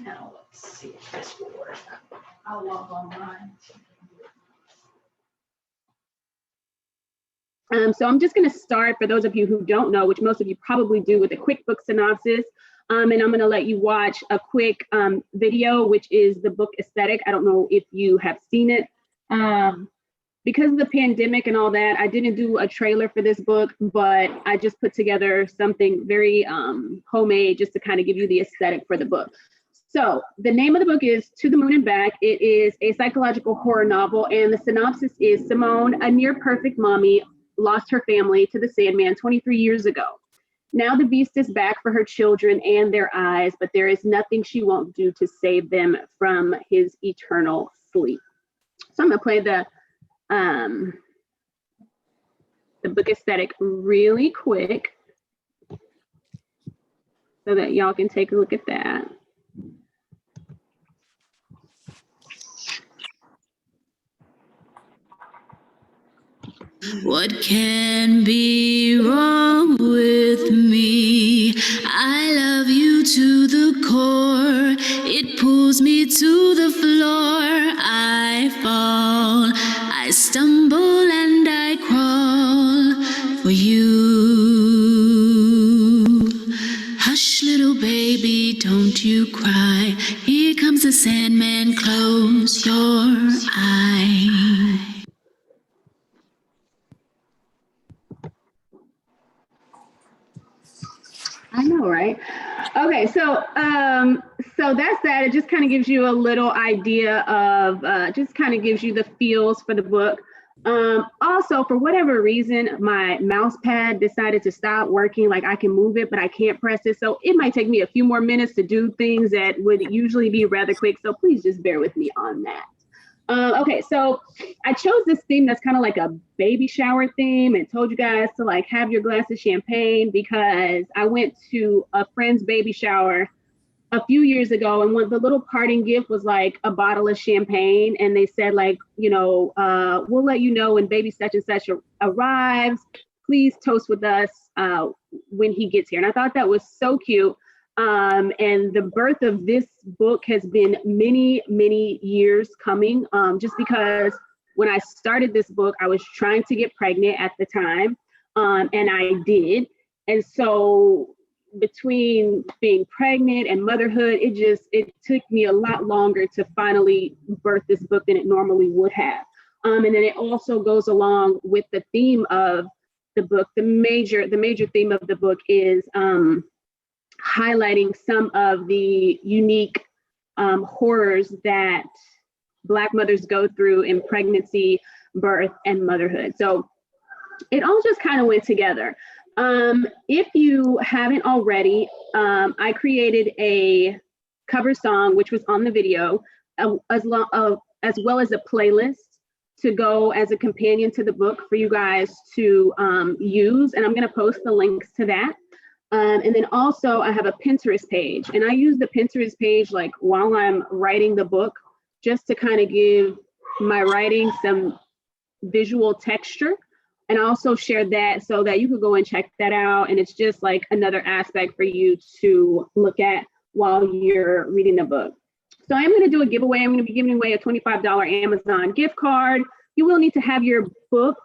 Now let's see if this will work. I'll log online. So I'm just going to start, for those of you who don't know, which most of you probably do, with a quick book synopsis. And I'm going to let you watch a quick video, which is the book aesthetic. I don't know if you have seen it. Because of the pandemic and all that, I didn't do a trailer for this book, but I just put together something very homemade just to kind of give you the aesthetic for the book. So the name of the book is To the Moon and Back. It is a psychological horror novel, and the synopsis is: Simone, a near perfect mommy, lost her family to the Sandman 23 years ago. Now the beast is back for her children and their eyes, but there is nothing she won't do to save them from his eternal sleep. So I'm gonna play the book aesthetic really quick so that y'all can take a look at that. What can be wrong with me? I love you to the core. It pulls me to the floor. I fall, I stumble and I crawl for you. Hush, little baby, don't you cry. Here comes the Sandman, close your eyes. I know, right? Okay, so that's that. It just kind of gives you a little idea of, just kind of gives you the feels for the book. Also, for whatever reason, my mouse pad decided to stop working. Like, I can move it, but I can't press it. So it might take me a few more minutes to do things that would usually be rather quick. So please just bear with me on that. Okay, so I chose this theme that's kind of like a baby shower theme, and told you guys to like have your glass of champagne, because I went to a friend's baby shower a few years ago, and the little parting gift was like a bottle of champagne, and they said like, you know, we'll let you know when baby such and such arrives. Please toast with us when he gets here. And I thought that was so cute. And the birth of this book has been many, many years coming, just because when I started this book, I was trying to get pregnant at the time, and I did. And so between being pregnant and motherhood, it took me a lot longer to finally birth this book than it normally would have. And then it also goes along with the theme of the book. The major theme of the book is highlighting some of the unique horrors that Black mothers go through in pregnancy, birth, and motherhood. So it all just kind of went together. If you haven't already, I created a cover song, which was on the video, as well as a playlist to go as a companion to the book for you guys to use. And I'm going to post the links to that. And then also I have a Pinterest page, and I use the Pinterest page like while I'm writing the book, just to kind of give my writing some visual texture. And I also shared that so that you could go and check that out. And it's just like another aspect for you to look at while you're reading the book. So I'm going to do a giveaway. I'm going to be giving away a $25 Amazon gift card. You will need to have your book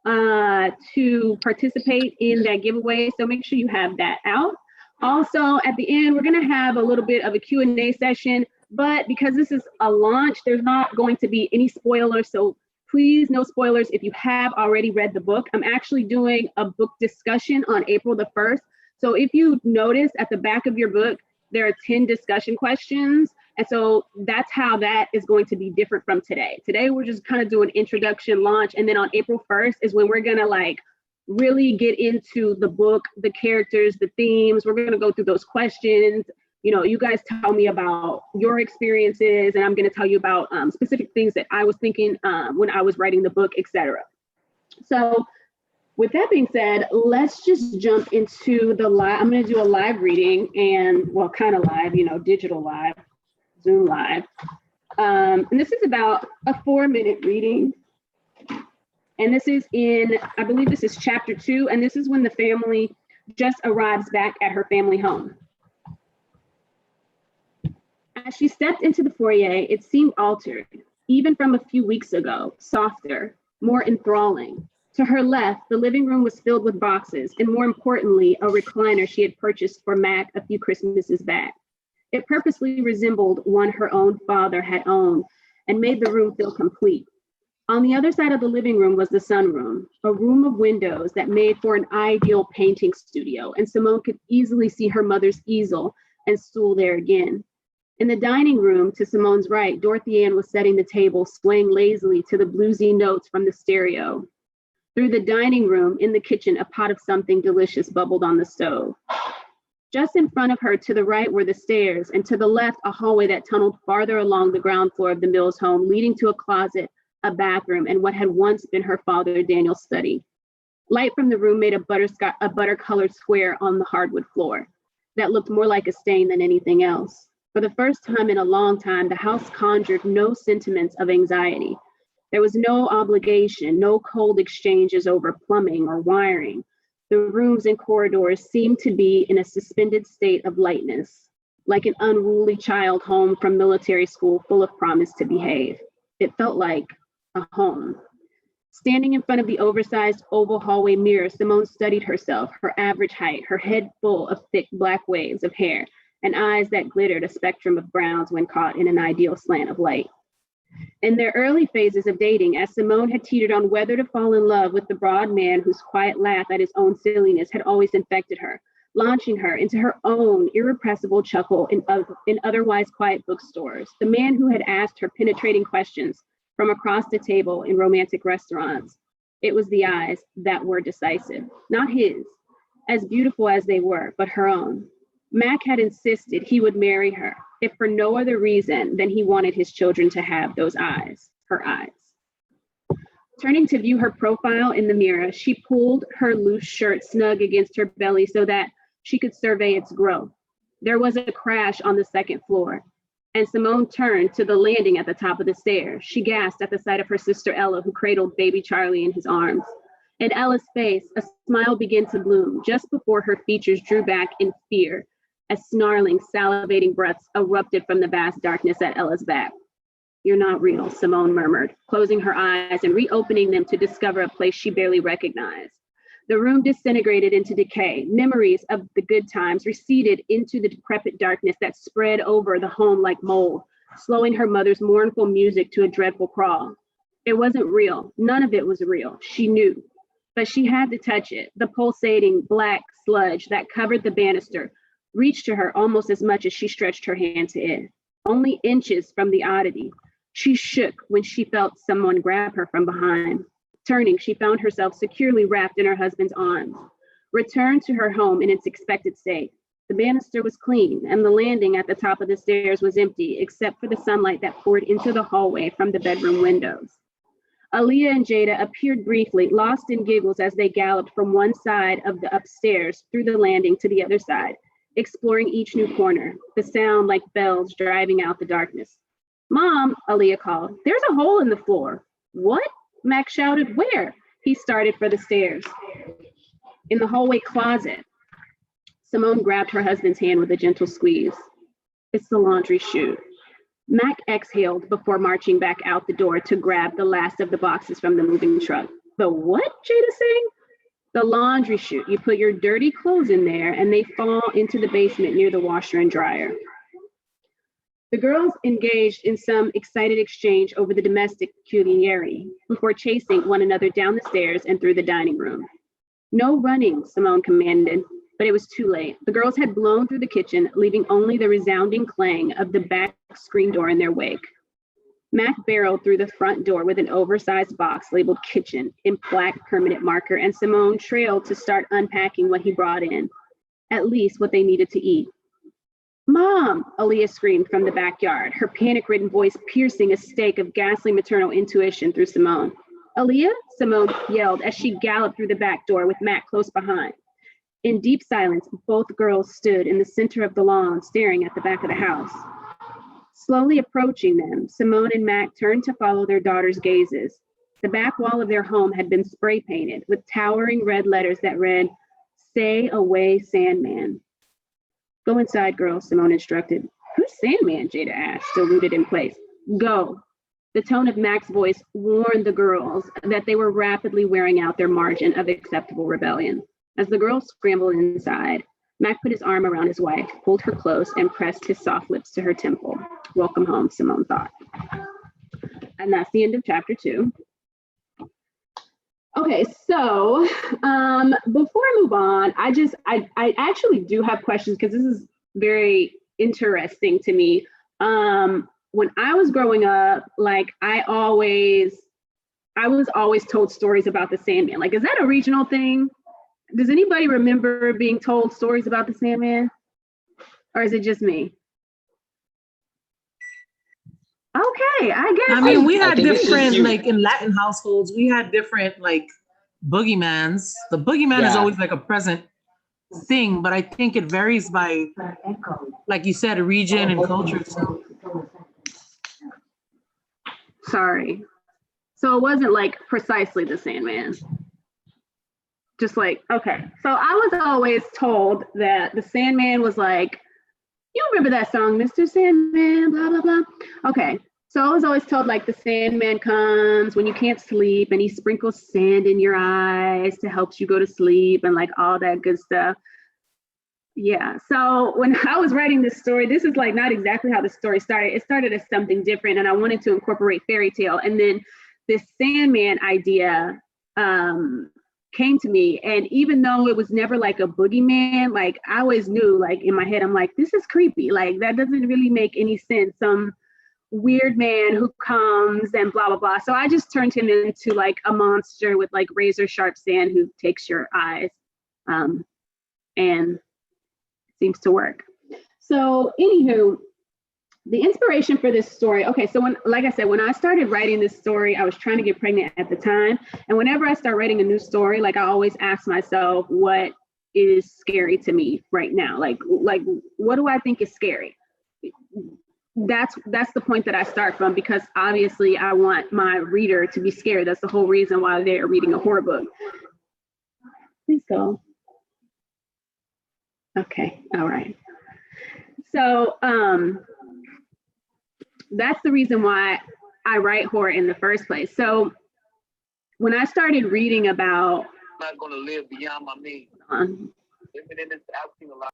to participate in that giveaway. So make sure you have that out. Also, at the end, we're going to have a little bit of a Q&A session, but because this is a launch, there's not going to be any spoilers. So please, no spoilers if you have already read the book. I'm actually doing a book discussion on April the 1st. So if you notice at the back of your book, there are 10 discussion questions. And so that's how that is going to be different from today. Today, we're just kind of doing introduction, launch. And then on April 1st is when we're going to like really get into the book, the characters, the themes. We're going to go through those questions. You know, you guys tell me about your experiences, and I'm going to tell you about specific things that I was thinking when I was writing the book, etc. So with that being said, let's just jump into the live. I'm going to do a live reading, and well, kind of live, you know, digital live, Zoom live. And this is about a 4-minute reading. And this is in, I believe this is chapter 2, and this is when the family just arrives back at her family home. As she stepped into the foyer, it seemed altered, even from a few weeks ago, softer, more enthralling. To her left, the living room was filled with boxes, and more importantly, a recliner she had purchased for Mac a few Christmases back. It purposely resembled one her own father had owned and made the room feel complete. On the other side of the living room was the sunroom, a room of windows that made for an ideal painting studio, and Simone could easily see her mother's easel and stool there again. In the dining room to Simone's right, Dorothy Ann was setting the table, swaying lazily to the bluesy notes from the stereo. Through the dining room, in the kitchen, a pot of something delicious bubbled on the stove. Just in front of her to the right were the stairs, and to the left, a hallway that tunneled farther along the ground floor of the Mills home, leading to a closet, a bathroom, and what had once been her father Daniel's study. Light from the room made a butter-colored square on the hardwood floor that looked more like a stain than anything else. For the first time in a long time, the house conjured no sentiments of anxiety. There was no obligation, no cold exchanges over plumbing or wiring. The rooms and corridors seemed to be in a suspended state of lightness, like an unruly child home from military school full of promise to behave. It felt like a home. Standing in front of the oversized oval hallway mirror, Simone studied herself, her average height, her head full of thick black waves of hair, and eyes that glittered a spectrum of browns when caught in an ideal slant of light. In their early phases of dating, as Simone had teetered on whether to fall in love with the broad man whose quiet laugh at his own silliness had always infected her, launching her into her own irrepressible chuckle in otherwise quiet bookstores, the man who had asked her penetrating questions from across the table in romantic restaurants. It was the eyes that were decisive, not his, as beautiful as they were, but her own. Mac had insisted he would marry her, if for no other reason than he wanted his children to have those eyes, her eyes. Turning to view her profile in the mirror, she pulled her loose shirt snug against her belly so that she could survey its growth. There was a crash on the second floor, and Simone turned to the landing at the top of the stairs. She gasped at the sight of her sister Ella, who cradled baby Charlie in his arms. In Ella's face, a smile began to bloom just before her features drew back in fear, as snarling, salivating breaths erupted from the vast darkness at Ella's back. "You're not real," Simone murmured, closing her eyes and reopening them to discover a place she barely recognized. The room disintegrated into decay. Memories of the good times receded into the decrepit darkness that spread over the home like mold, slowing her mother's mournful music to a dreadful crawl. It wasn't real. None of it was real. She knew. But she had to touch it. The pulsating black sludge that covered the banister reached to her almost as much as she stretched her hand to it. Only inches from the oddity. She shook when she felt someone grab her from behind. Turning, she found herself securely wrapped in her husband's arms. Returned to her home in its expected state. The banister was clean, and the landing at the top of the stairs was empty, except for the sunlight that poured into the hallway from the bedroom windows. Aaliyah and Jada appeared briefly, lost in giggles as they galloped from one side of the upstairs through the landing to the other side, exploring each new corner, the sound like bells driving out the darkness. "Mom," Aaliyah called, "there's a hole in the floor." "What?" Mac shouted. "Where?" He started for the stairs. "In the hallway closet." Simone grabbed her husband's hand with a gentle squeeze. "It's the laundry chute." Mac exhaled before marching back out the door to grab the last of the boxes from the moving truck. "The what?" Jada sang. "The laundry chute. You put your dirty clothes in there and they fall into the basement near the washer and dryer." The girls engaged in some excited exchange over the domestic culinary before chasing one another down the stairs and through the dining room. "No running," Simone commanded, but it was too late. The girls had blown through the kitchen, leaving only the resounding clang of the back screen door in their wake. Mac barreled through the front door with an oversized box labeled kitchen in black permanent marker, and Simone trailed to start unpacking what he brought in, at least what they needed to eat. "Mom," Aaliyah screamed from the backyard, her panic-ridden voice piercing a stake of ghastly maternal intuition through Simone. "Aaliyah?" Simone yelled as she galloped through the back door with Mac close behind. In deep silence, both girls stood in the center of the lawn, staring at the back of the house. Slowly approaching them, Simone and Mac turned to follow their daughter's gazes. The back wall of their home had been spray painted with towering red letters that read, "Stay away, Sandman." "Go inside, girls," Simone instructed. Who's Sandman? Jada asked, still rooted in place. Go. The tone of Mac's voice warned the girls that they were rapidly wearing out their margin of acceptable rebellion. As the girls scrambled inside, Mac put his arm around his wife, pulled her close, and pressed his soft lips to her temple. Welcome home, Simone thought. And that's the end of chapter 2. Okay, so before I move on, I actually do have questions because this is very interesting to me. When I was growing up, like I was always told stories about the Sandman. Like, is that a regional thing? Does anybody remember being told stories about the Sandman? Or is it just me? Okay, I guess. I mean, we had different, like in Latin households, we had different like boogeymans. The boogeyman is always like a present thing, but I think it varies by, like you said, region and culture. Sorry. So it wasn't like precisely the Sandman. Just like, okay. So I was always told that the Sandman was like, you remember that song, Mr. Sandman, blah, blah, blah. Okay. So I was always told like the Sandman comes when you can't sleep and he sprinkles sand in your eyes to help you go to sleep and like all that good stuff. Yeah. So when I was writing this story, this is like not exactly how the story started. It started as something different and I wanted to incorporate fairy tale. And then this Sandman idea came to me. And even though it was never like a boogeyman, like I always knew like in my head, I'm like, this is creepy. Like that doesn't really make any sense. Some weird man who comes and blah, blah, blah. So I just turned him into like a monster with like razor sharp sand who takes your eyes and seems to work. So anywho, the inspiration for this story, okay, so when, like I said, when I started writing this story, I was trying to get pregnant at the time. And whenever I start writing a new story, like I always ask myself, what is scary to me right now? Like what do I think is scary? That's the point that I start from, because obviously I want my reader to be scared. That's the whole reason why they're reading a horror book. Please go. Okay, all right. So that's the reason why I write horror in the first place. So when I started reading about, I'm not going to live beyond my means. Living in this, I've seen a lot.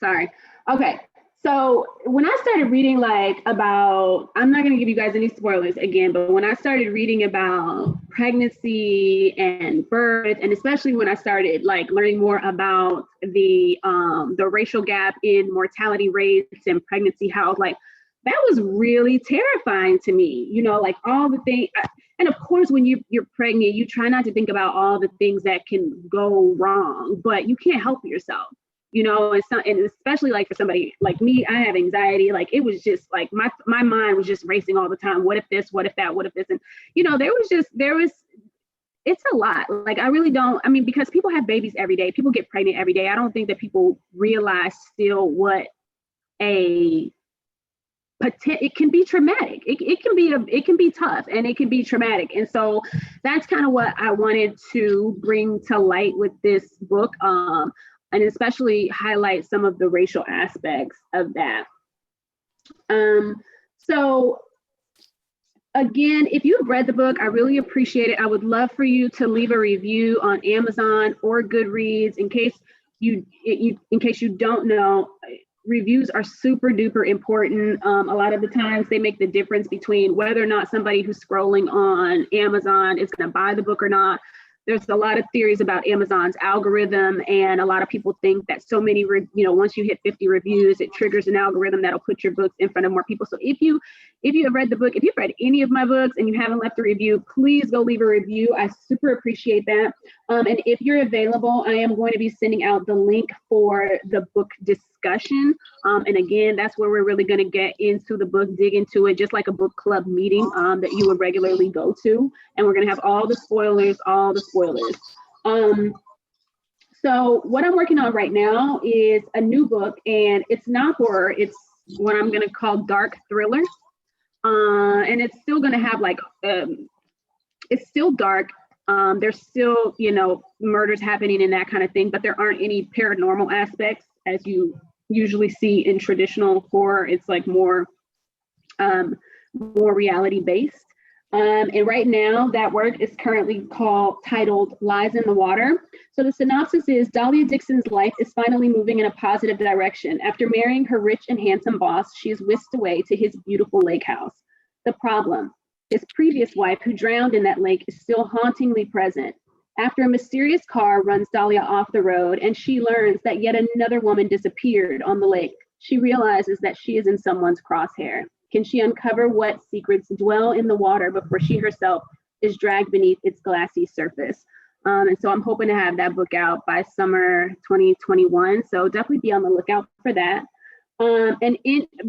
sorry. Okay. So when I started reading like about, I'm not going to give you guys any spoilers again, but when I started reading about pregnancy and birth, and especially when I started like learning more about the racial gap in mortality rates and pregnancy health, like that was really terrifying to me, you know, like all the things. And of course, when you're pregnant, you try not to think about all the things that can go wrong, but you can't help yourself. You know, and especially like for somebody like me, I have anxiety. Like it was just like my mind was just racing all the time. What if this? What if that? What if this? And you know, it's a lot. Like I really don't. I mean, because people have babies every day. People get pregnant every day. I don't think that people realize still what it can be traumatic. It can be tough and it can be traumatic. And so that's kind of what I wanted to bring to light with this book. And especially highlight some of the racial aspects of that. So again, if you've read the book, I really appreciate it. I would love for you to leave a review on Amazon or Goodreads. In case you don't know, reviews are super duper important. A lot of the times they make the difference between whether or not somebody who's scrolling on Amazon is going to buy the book or not. There's a lot of theories about Amazon's algorithm, and a lot of people think that so many, once you hit 50 reviews, it triggers an algorithm that'll put your books in front of more people. So if you have read the book, if you've read any of my books and you haven't left a review, please go leave a review. I super appreciate that. And if you're available, I am going to be sending out the link for the book discussion. And again, that's where we're really going to get into the book, dig into it, just like a book club meeting that you would regularly go to. And we're going to have all the spoilers. So what I'm working on right now is a new book, and it's not horror. It's what I'm going to call dark thriller. And it's still going to have like, it's still dark. There's still, you know, murders happening and that kind of thing, but there aren't any paranormal aspects as you usually see in traditional horror. It's like more reality based. And right now that work is currently titled Lies in the Water. So the synopsis is Dahlia Dixon's life is finally moving in a positive direction. After marrying her rich and handsome boss, she is whisked away to his beautiful lake house. The problem, his previous wife who drowned in that lake is still hauntingly present. After a mysterious car runs Dahlia off the road and she learns that yet another woman disappeared on the lake, she realizes that she is in someone's crosshair. Can she uncover what secrets dwell in the water before she herself is dragged beneath its glassy surface? And so I'm hoping to have that book out by summer 2021. So definitely be on the lookout for that. And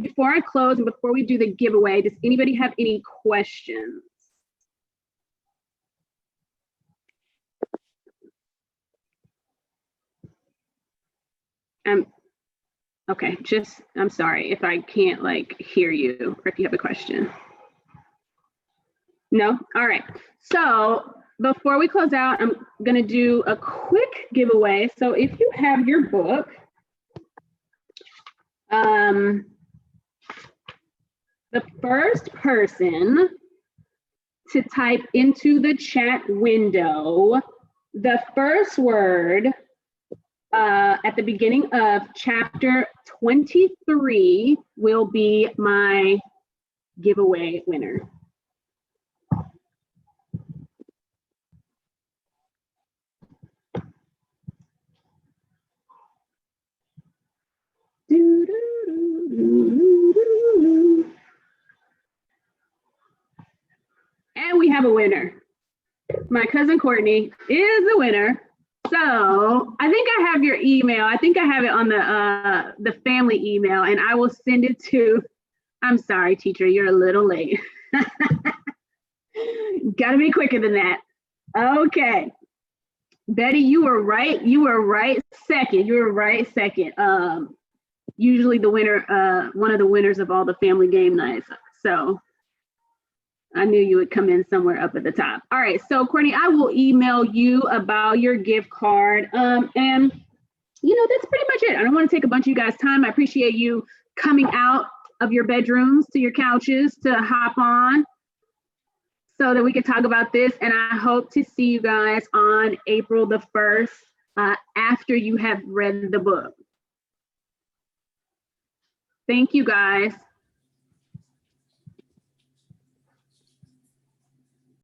before I close and before we do the giveaway, does anybody have any questions? Okay, I'm sorry if I can't like hear you or if you have a question. No? All right. So before we close out, I'm going to do a quick giveaway. So if you have your book, the first person to type into the chat window the first word at the beginning of chapter 23 will be my giveaway winner. And we have a winner. My cousin Courtney is the winner. So I think I have your email. I think I have it on the family email, and I will send it to, I'm sorry, teacher, you're a little late. Gotta be quicker than that. Okay. Betty, you were right. You were right second. You were right second. Usually the winner, one of the winners of all the family game nights. So I knew you would come in somewhere up at the top. All right, so Courtney, I will email you about your gift card. And you know, that's pretty much it. I don't want to take a bunch of you guys' time. I appreciate you coming out of your bedrooms to your couches to hop on so that we can talk about this. And I hope to see you guys on April the 1st after you have read the book. Thank you guys.